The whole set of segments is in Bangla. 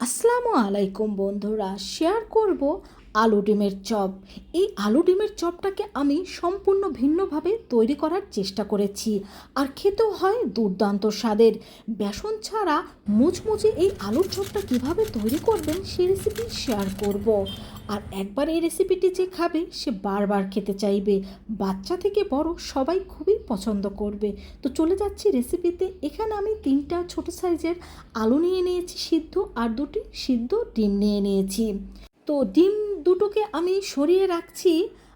আসসালামু আলাইকুম বন্ধুরা, শেয়ার করব আলু ডিমের চপ। এই আলু ডিমের চপটাকে আমি সম্পূর্ণ ভিন্নভাবে তৈরি করার চেষ্টা করেছি, আর খেতেও হয় দুর্দান্ত স্বাদের। বেসন ছাড়া মুচমুচে এই আলুর চপটা কিভাবে তৈরি করবেন সেই রেসিপি শেয়ার করব। আর একবার এই রেসিপিটি যে খাবে সে বারবার খেতে চাইবে। বাচ্চা থেকে বড় সবাই খুবই পছন্দ করবে। তো চলে যাচ্ছি রেসিপিতে। এখানে আমি 3টা ছোট সাইজের আলু নিয়ে নিয়েছি সিদ্ধ, আর 2টি সিদ্ধ ডিম নিয়ে নিয়েছি। তো ডিম দুটোকে আমি সরিয়ে রাখছি,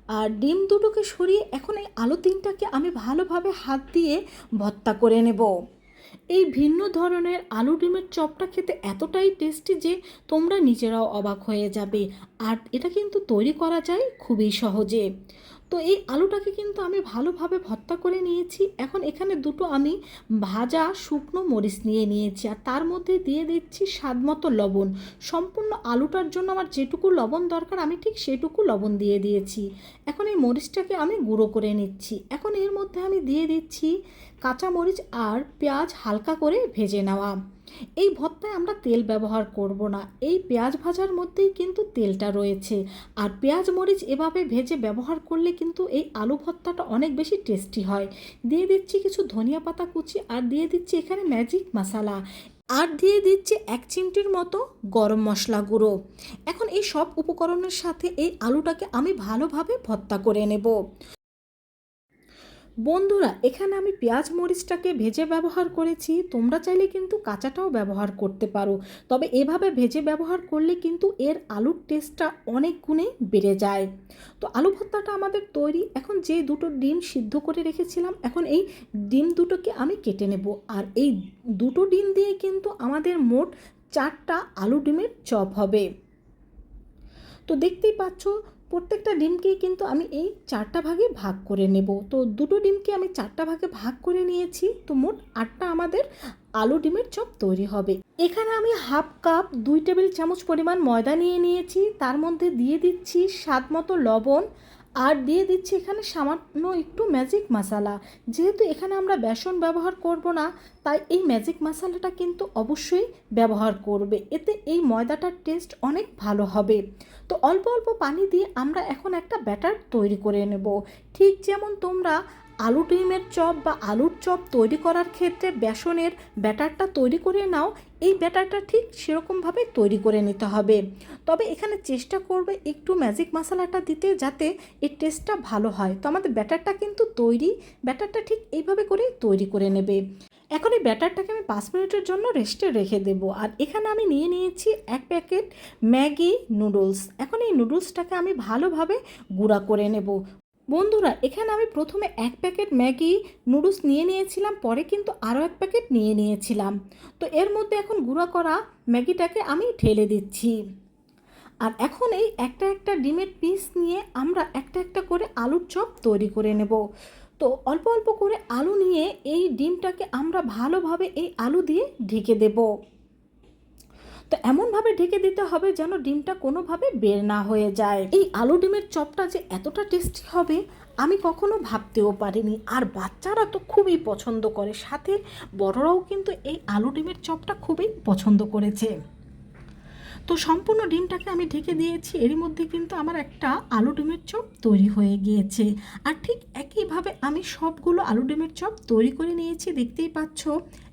আর ডিম দুটোকে সরিয়ে এখন এই আলু 3টাকে আমি ভালোভাবে হাত দিয়ে ভর্তা করে নেব। এই ভিন্ন ধরনের আলু ডিমের চপটা খেতে এতটাই টেস্টি যে তোমরা নিজেরাও অবাক হয়ে যাবে। আর এটা কিন্তু তৈরি করা যায় খুবই সহজে। তো এই আলুটাকে কিন্তু আমি ভালোভাবে ভর্তা করে নিয়েছি। এখন এখানে 2টো আমি ভাজা শুকনো মরিচ নিয়ে নিয়েছি, আর তার মধ্যে দিয়ে দিচ্ছি স্বাদ মতো লবণ। সম্পূর্ণ আলুটার জন্য আমার যেটুকু লবণ দরকার আমি ঠিক সেটুকু লবণ দিয়ে দিয়েছি। এখন এই মরিচটাকে আমি গুঁড়ো করে নিচ্ছি। এখন এর মধ্যে আমি দিয়ে দিচ্ছি কাঁচা মরিচ আর পেঁয়াজ হালকা করে ভেজে নেওয়া। এই ভর্তায় আমরা তেল ব্যবহার করব না, এই পেঁয়াজ ভাজার মধ্যেই কিন্তু তেলটা রয়েছে। আর পেঁয়াজ মরিচ এভাবে ভেজে ব্যবহার করলে কিন্তু এই আলু ভর্তাটা অনেক বেশি টেস্টি হয়। দিয়ে দিচ্ছি কিছু ধনিয়া পাতা কুচি, আর দিয়ে দিচ্ছি এখানে ম্যাজিক মশলা, আর দিয়ে দিচ্ছি 1 চিমটির মতো গরম মশলা গুঁড়ো। এখন এই সব উপকরণের সাথে এই আলুটাকে আমি ভালোভাবে ভর্তা করে নেব। বন্ধুরা, এখানে আমি পেঁয়াজ মরিচটাকে ভেজে ব্যবহার করেছি, তোমরা চাইলে কিন্তু কাঁচাটাও ব্যবহার করতে পারো। তবে এভাবে ভেজে ব্যবহার করলে কিন্তু এর আলুর টেস্টটা অনেক গুণে বেড়ে যায়। তো আলু ভর্তাটা আমাদের তৈরি। এখন যে 2টো ডিম সিদ্ধ করে রেখেছিলাম, এখন এই ডিম দুটোকে আমি কেটে নেব। আর এই 2টো ডিম দিয়ে কিন্তু আমাদের মোট 4টা আলু ডিমের চপ হবে। তো দেখতেই পাচ্ছ প্রত্যেকটা ডিমকেই কিন্তু আমি এই 4টা ভাগে ভাগ করে নেব। তো 2টো ডিমকে আমি 4টা ভাগে ভাগ করে নিয়েছি। তো মোট 8টা আমাদের আলু ডিমের চপ তৈরি হবে। এখানে আমি হাফ কাপ 2 টেবিল চামচ পরিমাণ ময়দা নিয়ে নিয়েছি, তার মধ্যে দিয়ে দিচ্ছি স্বাদ মতো লবণ, আর দিয়ে দিচ্ছি এখানে সামান্য একটু ম্যাজিক মশলা। যেহেতু এখানে আমরা বেসন ব্যবহার করব না, তাই এই ম্যাজিক মশলাটা কিন্তু অবশ্যই ব্যবহার করবে, এতে এই ময়দাটার টেস্ট অনেক ভালো হবে। তো অল্প অল্প পানি দিয়ে আমরা এখন একটা ব্যাটার তৈরি করে নেব। ঠিক যেমন তোমরা আলু ডিমের চপ বা আলুর চপ তৈরি করার ক্ষেত্রে বেসনের ব্যাটারটা তৈরি করে নাও, এই ব্যাটারটা ঠিক সেরকমভাবে তৈরি করে নিতে হবে। তবে এখানে চেষ্টা করবে একটু ম্যাজিক মশলাটা দিতে, যাতে এর টেস্টটা ভালো হয়। তো আমাদের ব্যাটারটা কিন্তু তৈরি, ব্যাটারটা ঠিক এইভাবে করে তৈরি করে নেবে। এখন এই ব্যাটারটাকে আমি 5 মিনিটের জন্য রেস্টে রেখে দেব। আর এখানে আমি নিয়ে নিয়েছি 1 প্যাকেট ম্যাগি নুডলস। এখন এই নুডলসটাকে আমি ভালোভাবে গুঁড়া করে নেব। বন্ধুরা, এখানে আমি প্রথমে 1 প্যাকেট ম্যাগি নুডলস নিয়ে নিয়েছিলাম, পরে কিন্তু আরও 1 প্যাকেট নিয়ে নিয়েছিলাম। তো এর মধ্যে এখন গুঁড়া করা ম্যাগিটাকে আমি ঢেলে দিচ্ছি। আর এখন এই একটা একটা ডিমের পিস নিয়ে আমরা একটা একটা করে আলুর চপ তৈরি করে নেব। তো অল্প অল্প করে আলু নিয়ে এই ডিমটাকে আমরা ভালোভাবে এই আলু দিয়ে ঢেকে দেব। তো এমনভাবে ঢেকে দিতে হবে যেন ডিমটা কোনোভাবে বের না হয়ে যায়। এই আলু ডিমের চপটা যে এতটা টেস্টি হবে আমি কখনো ভাবতেও পারিনি। আর বাচ্চারা তো খুবই পছন্দ করে, সাথে বড়রাও কিন্তু এই আলু ডিমের চপটা খুবই পছন্দ করেছে। তো সম্পূর্ণ ডিমটাকে আমি ঢেকে দিয়েছি, এরই মধ্যে কিন্তু আমার একটা আলু ডিমের চপ তৈরি হয়ে গিয়েছে। আর ঠিক একইভাবে আমি সবগুলো আলু ডিমের চপ তৈরি করে নিয়েছি, দেখতেই পাচ্ছ।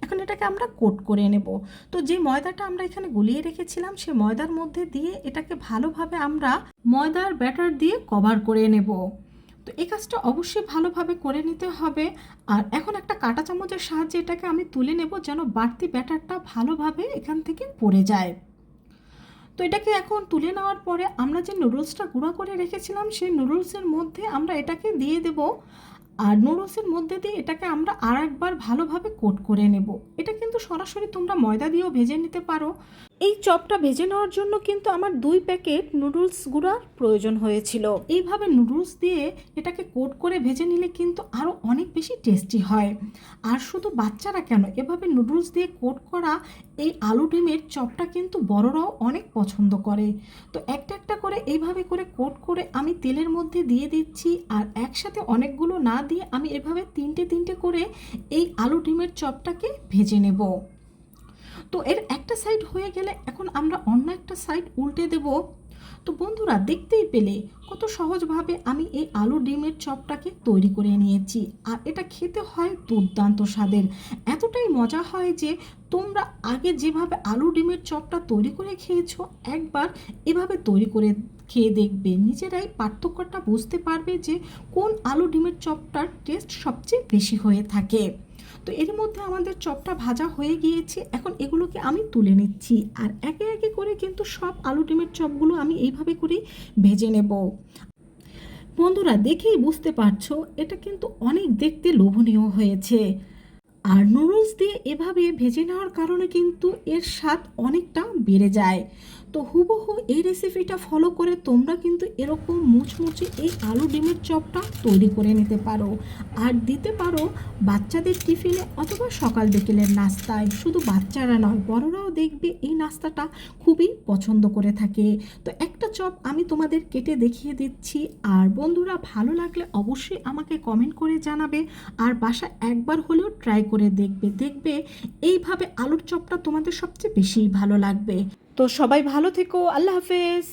এখন এটাকে আমরা কোট করে নেব। তো যে ময়দাটা আমরা এখানে গুলিয়ে রেখেছিলাম সে ময়দার মধ্যে দিয়ে এটাকে ভালোভাবে আমরা ময়দার ব্যাটার দিয়ে কভার করে নেব। তো এই কাজটা অবশ্যই ভালোভাবে করে নিতে হবে। আর এখন একটা কাঁটা চামচের সাহায্যে এটাকে আমি তুলে নেব, যেন বাড়তি ব্যাটারটা ভালোভাবে এখান থেকে পড়ে যায়। তো এটাকে এখন তুলে নেওয়ার পরে আমরা যে নুডলসটা গুঁড়া করে রেখেছিলাম সেই নুডলসের মধ্যে আমরা এটাকে দিয়ে দেব। আর নুডলসের মধ্যে দিয়ে এটাকে আমরা আর একবার ভালোভাবে কোট করে নেব। এটা কিন্তু সরাসরি তোমরা ময়দা দিয়েও ভেজে নিতে পারো। এই চপটা ভেজে নেওয়ার জন্য কিন্তু আমার 2 প্যাকেট নুডলস গুঁড়ার প্রয়োজন হয়েছিল। এইভাবে নুডলস দিয়ে এটাকে কোট করে ভেজে নিলে কিন্তু আরও অনেক বেশি টেস্টি হয়। আর শুধু বাচ্চারা কেন, এভাবে নুডলস দিয়ে কোট করা এই আলু ডিমের চপটা কিন্তু বড়রাও অনেক পছন্দ করে। তো একটা একটা করে এইভাবে করে কোট করে আমি তেলের মধ্যে দিয়ে দিচ্ছি। আর একসাথে অনেকগুলো না দিয়ে আমি এভাবে 3টে 3টে করে এই আলু ডিমের চপটাকে ভেজে নেব। তো এর একটা সাইড হয়ে গেলে এখন আমরা অন্য একটা সাইড উল্টে দেব। তো বন্ধুরা দেখতেই পেলে কত সহজভাবে আমি এই আলু ডিমের চপটাকে তৈরি করে নিয়েছি। আর এটা খেতে হয় দুর্দান্ত স্বাদের, এতটাই মজা হয় যে তোমরা আগে যেভাবে আলু ডিমের চপটা তৈরি করে খেয়েছো একবার এভাবে তৈরি করে খেয়ে দেখবে, নিজেরাই পার্থক্যটা বুঝতে পারবে যে কোন আলু ডিমের চপটার টেস্ট সবচেয়ে বেশি হয়ে থাকে। তো এর মধ্যে আমাদের চপটা ভাজা হয়ে গিয়েছে, এখন এগুলোকে আমি তুলে নিচ্ছি আর একে একে করে কিন্তু সব আলু ডিমের চপগুলো আমি এইভাবে করেই ভেজে নেব। বন্ধুরা দেখেই বুঝতে পারছো এটা কিন্তু অনেক দেখতে লোভনীয় হয়েছে। আর নুডলস দিয়ে এভাবে ভেজে নেওয়ার কারণে কিন্তু এর স্বাদ অনেকটা বেড়ে যায়। তো হুবহু এই রেসিপিটা ফলো করে তোমরা কিন্তু এরকম মুচমুচে এই আলু ডিমের চপটা তৈরি করে নিতে পারো আর দিতে পারো বাচ্চাদের টিফিনে অথবা সকাল বিকেলের নাস্তায়। শুধু বাচ্চারা নয়, বড়রাও দেখবে এই নাস্তাটা খুবই পছন্দ করে থাকে। তো একটা চপ আমি তোমাদের কেটে দেখিয়ে দিচ্ছি, আর বন্ধুরা ভালো লাগলে অবশ্যই আমাকে কমেন্ট করে জানাবে আর বাসা একবার হলেও ট্রাই করে দেখবে, দেখবে এইভাবে আলুর চপটা তোমাদের সবচেয়ে বেশি ভালো লাগবে। তো সবাই ভালো থেকো, আল্লাহ হাফেজ।